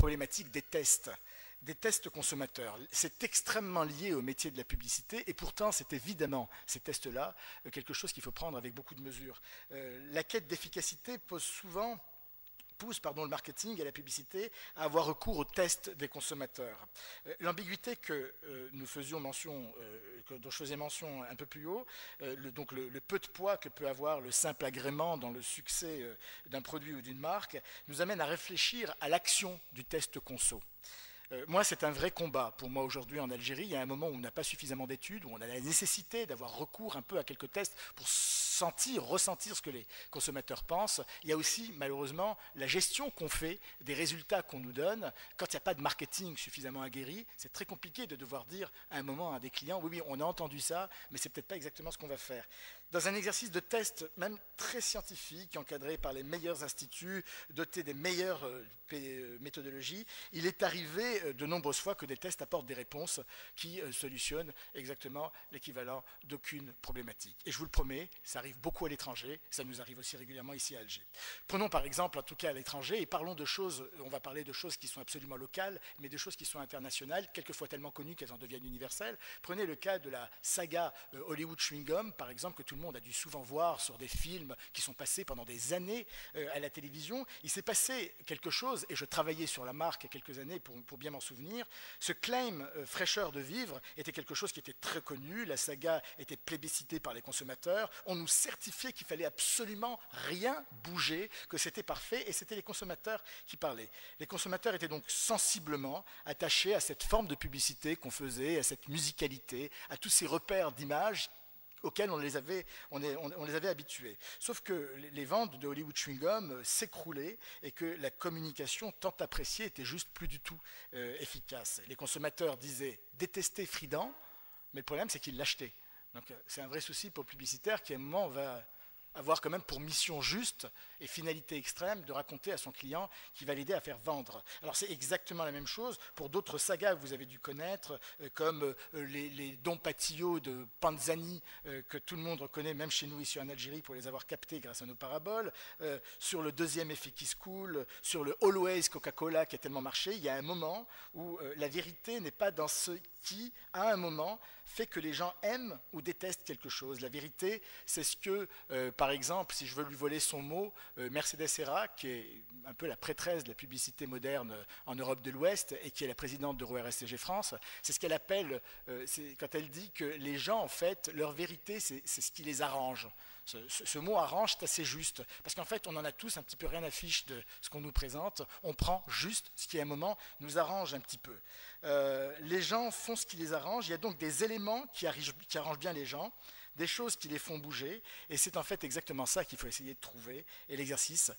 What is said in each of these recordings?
problématique des tests consommateurs. C'est extrêmement lié au métier de la publicité et pourtant c'est évidemment ces tests-là quelque chose qu'il faut prendre avec beaucoup de mesures. La quête d'efficacité pousse le marketing et la publicité à avoir recours aux tests des consommateurs. L'ambiguïté dont je faisais mention un peu plus haut, donc le peu de poids que peut avoir le simple agrément dans le succès d'un produit ou d'une marque, nous amène à réfléchir à l'action du test conso. Moi, c'est un vrai combat pour moi aujourd'hui en Algérie. Il y a un moment où on n'a pas suffisamment d'études, où on a la nécessité d'avoir recours un peu à quelques tests pour ressentir ce que les consommateurs pensent. Il y a aussi, malheureusement, la gestion qu'on fait des résultats qu'on nous donne. Quand il n'y a pas de marketing suffisamment aguerri, c'est très compliqué de devoir dire à un moment à des clients, oui, on a entendu ça, mais c'est peut-être pas exactement ce qu'on va faire. Dans un exercice de test, même très scientifique, encadré par les meilleurs instituts, doté des meilleures méthodologies, il est arrivé de nombreuses fois que des tests apportent des réponses qui solutionnent exactement l'équivalent d'aucune problématique. Et je vous le promets, ça arrive beaucoup à l'étranger, ça nous arrive aussi régulièrement ici à Alger. Prenons par exemple, en tout cas à l'étranger, et parlons de choses, on va parler de choses qui sont absolument locales, mais de choses qui sont internationales, quelquefois tellement connues qu'elles en deviennent universelles. Prenez le cas de la saga Hollywood Chewing Gum, par exemple, que tout le monde a dû souvent voir sur des films qui sont passés pendant des années à la télévision. Il s'est passé quelque chose, et je travaillais sur la marque il y a quelques années pour bien m'en souvenir. Ce claim fraîcheur de vivre était quelque chose qui était très connu, la saga était plébiscitée par les consommateurs, on nous certifiait qu'il fallait absolument rien bouger, que c'était parfait, et c'était les consommateurs qui parlaient. Les consommateurs étaient donc sensiblement attachés à cette forme de publicité qu'on faisait, à cette musicalité, à tous ces repères d'images auxquels on les avait habitués. Sauf que les ventes de Hollywood Chewing Gum s'écroulaient et que la communication tant appréciée était juste plus du tout efficace. Les consommateurs disaient détester Fridan, mais le problème c'est qu'ils l'achetaient. Donc c'est un vrai souci pour le publicitaire qui à un moment va avoir quand même pour mission juste et finalité extrême de raconter à son client qui va l'aider à faire vendre. Alors c'est exactement la même chose pour d'autres sagas que vous avez dû connaître, comme les Don Patillo de Panzani, que tout le monde reconnaît, même chez nous ici en Algérie, pour les avoir captés grâce à nos paraboles, sur le deuxième effet qui se coule, sur le Always Coca-Cola qui a tellement marché. Il y a un moment où la vérité n'est pas dans ce qui, à un moment, fait que les gens aiment ou détestent quelque chose. La vérité, c'est ce que, par exemple, si je veux lui voler son mot, Mercedes Serra, qui est un peu la prêtresse de la publicité moderne en Europe de l'Ouest et qui est la présidente d'EuroRSTG France, c'est ce qu'elle appelle, quand elle dit que les gens, en fait, leur vérité, c'est ce qui les arrange. Ce mot arrange, c'est assez juste, parce qu'en fait, on en a tous un petit peu rien à fiche de ce qu'on nous présente, on prend juste ce qui, à un moment, nous arrange un petit peu. Les gens font ce qui les arrange, il y a donc des éléments qui arrangent bien les gens, des choses qui les font bouger, et c'est en fait exactement ça qu'il faut essayer de trouver, et l'exercice,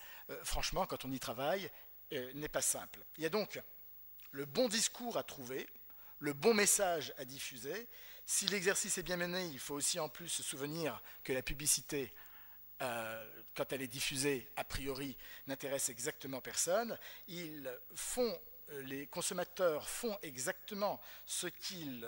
franchement, quand on y travaille, n'est pas simple. Il y a donc le bon discours à trouver, le bon message à diffuser. Si l'exercice est bien mené, il faut aussi en plus se souvenir que la publicité, quand elle est diffusée, a priori, n'intéresse exactement personne. Les consommateurs font exactement ce qu'ils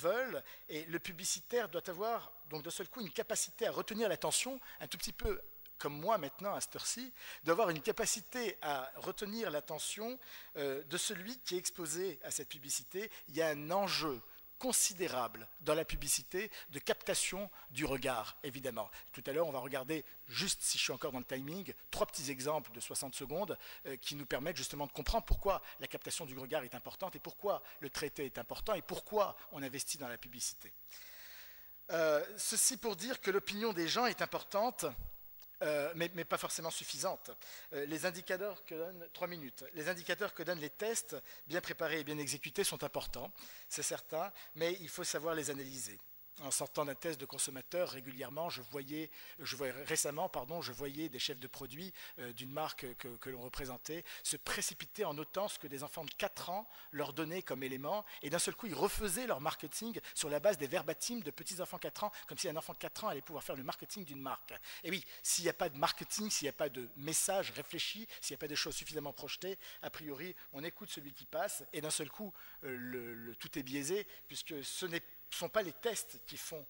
veulent et le publicitaire doit avoir donc d'un seul coup une capacité à retenir l'attention, un tout petit peu comme moi maintenant à cette heure-ci, d'avoir une capacité à retenir l'attention de celui qui est exposé à cette publicité. Il y a un enjeu considérable dans la publicité de captation du regard, évidemment. Tout à l'heure, on va regarder, juste si je suis encore dans le timing, 3 petits exemples de 60 secondes qui nous permettent justement de comprendre pourquoi la captation du regard est importante et pourquoi le traité est important et pourquoi on investit dans la publicité. Ceci pour dire que l'opinion des gens est importante, mais pas forcément suffisante. Les indicateurs que donnent 3 minutes. Les indicateurs que donnent les tests, bien préparés et bien exécutés, sont importants, c'est certain, mais il faut savoir les analyser. En sortant d'un test de consommateur, régulièrement, je voyais des chefs de produits d'une marque que l'on représentait se précipiter en notant ce que des enfants de 4 ans leur donnaient comme élément, et d'un seul coup, ils refaisaient leur marketing sur la base des verbatims de petits enfants de 4 ans, comme si un enfant de 4 ans allait pouvoir faire le marketing d'une marque. Et oui, s'il n'y a pas de marketing, s'il n'y a pas de message réfléchi, s'il n'y a pas de choses suffisamment projetées, a priori, on écoute celui qui passe, et d'un seul coup, tout est biaisé, puisque ce n'est ne sont pas les tests qui font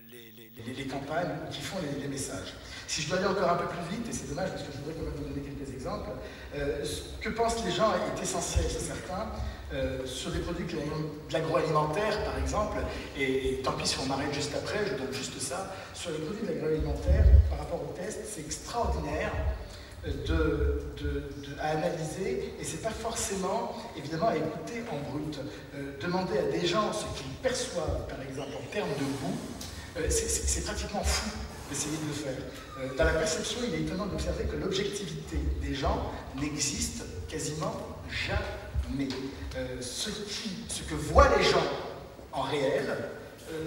les campagnes, qui font les messages. Si je dois aller encore un peu plus vite, et c'est dommage parce que je voudrais quand même vous donner quelques exemples, ce que pensent les gens est essentiel, c'est certain, sur des produits de l'agroalimentaire par exemple, et tant pis si on m'arrête juste après, je donne juste ça, sur les produits de l'agroalimentaire, par rapport aux tests, c'est extraordinaire à analyser, et c'est pas forcément évidemment à écouter en brut. Demander à des gens ce qu'ils perçoivent par exemple en termes de goût, c'est pratiquement fou d'essayer de le faire. Dans la perception, il est étonnant d'observer que l'objectivité des gens n'existe quasiment jamais. Ce que voient les gens en réel,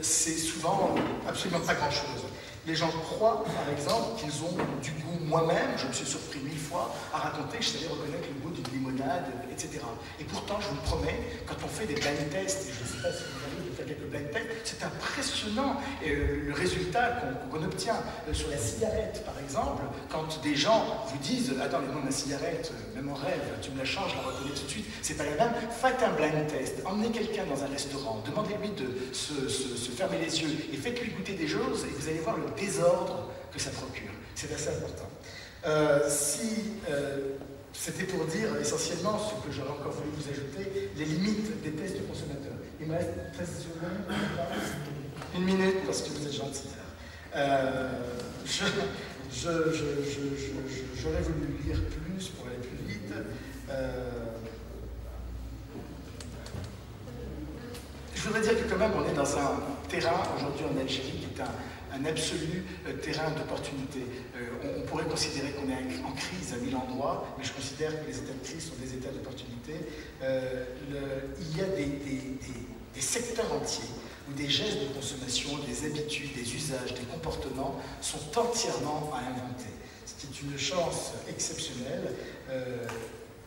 c'est souvent absolument pas grand-chose. Les gens croient, par exemple, qu'ils ont du goût. Moi-même, je me suis surpris 1000 fois à raconter que je savais reconnaître le goût d'une limonade, etc. Et pourtant, je vous le promets, quand on fait des blind tests, et je ne sais pas si vous avez fait quelques blind tests, c'est impressionnant le résultat qu'on obtient. Sur la cigarette, par exemple, quand des gens vous disent « Attends, le nom de la cigarette, même en rêve, tu me la changes, je la reconnais tout de suite, c'est pas la même », faites un blind test, emmenez quelqu'un dans un restaurant, demandez-lui de se fermer les yeux et faites-lui goûter des choses et vous allez voir le désordre que ça procure. C'est assez important. C'était pour dire essentiellement ce que j'aurais encore voulu vous ajouter, les limites des tests consommateurs. Il me reste 13 secondes, une minute parce que vous êtes gentil. J'aurais voulu lire plus pour aller plus vite. Je voudrais dire que quand même on est dans un terrain aujourd'hui en Algérie qui est un absolu terrain d'opportunité. On pourrait considérer qu'on est en crise à 1000 endroits, mais je considère que les états de crise sont des états d'opportunité. Il y a des secteurs entiers où des gestes de consommation, des habitudes, des usages, des comportements sont entièrement à inventer. C'est une chance exceptionnelle.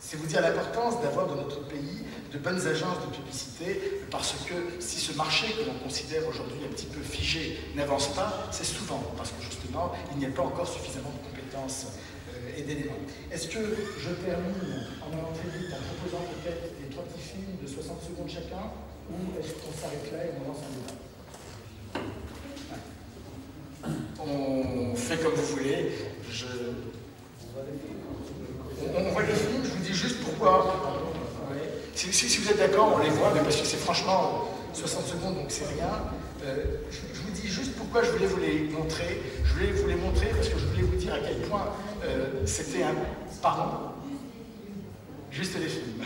C'est vous dire l'importance d'avoir dans notre pays de bonnes agences de publicité, parce que si ce marché que l'on considère aujourd'hui un petit peu figé n'avance pas, c'est souvent parce que justement il n'y a pas encore suffisamment de compétences et d'éléments. Est-ce que je termine en allant très vite en proposant peut-être des 3 petits films de 60 secondes chacun, ou est-ce qu'on s'arrête là et on lance un débat? On fait comme vous voulez. On voit les films, je vous dis juste pourquoi. Si vous êtes d'accord, on les voit, mais parce que c'est franchement 60 secondes, donc c'est rien. Je vous dis juste pourquoi je voulais vous les montrer. Je voulais vous les montrer parce que je voulais vous dire à quel point c'était un... Pardon? Juste les films.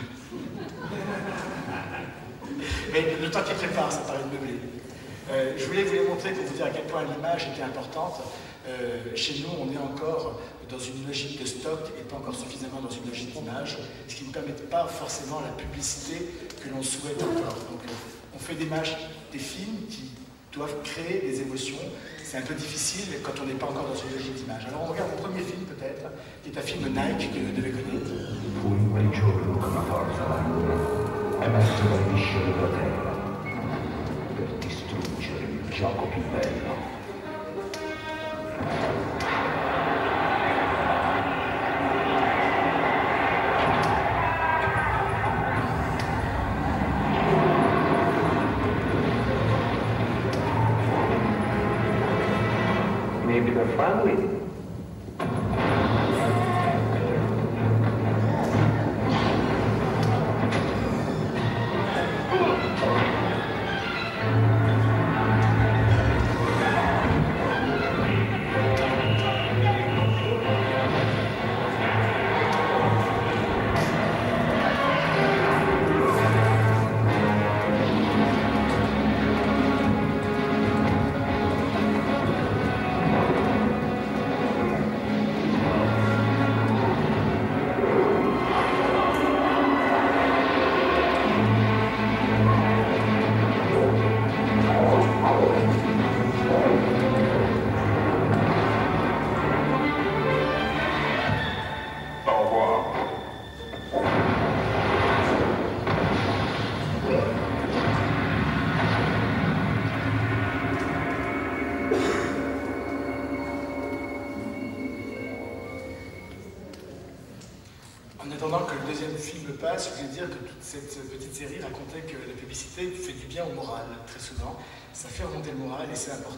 Mais le temps qu'ils préparent, ça paraît de meubler. Je voulais vous les montrer pour vous dire à quel point l'image était importante. Chez nous, on est encore dans une logique de stock et pas encore suffisamment dans une logique d'image, ce qui ne permet pas forcément la publicité que l'on souhaite encore. Donc, on fait des films qui doivent créer des émotions. C'est un peu difficile quand on n'est pas encore dans une logique d'image. Alors, on regarde le premier film, peut-être, qui est un film de Nike que vous devez connaître. Fu in quel giorno che una forza emerse dal viscere della terra per distruggere il gioco più bello. Maybe they're friendly. En attendant que le deuxième film passe, je voulais dire que toute cette petite série racontait que la publicité fait du bien au moral, très souvent. Ça fait remonter le moral et c'est important.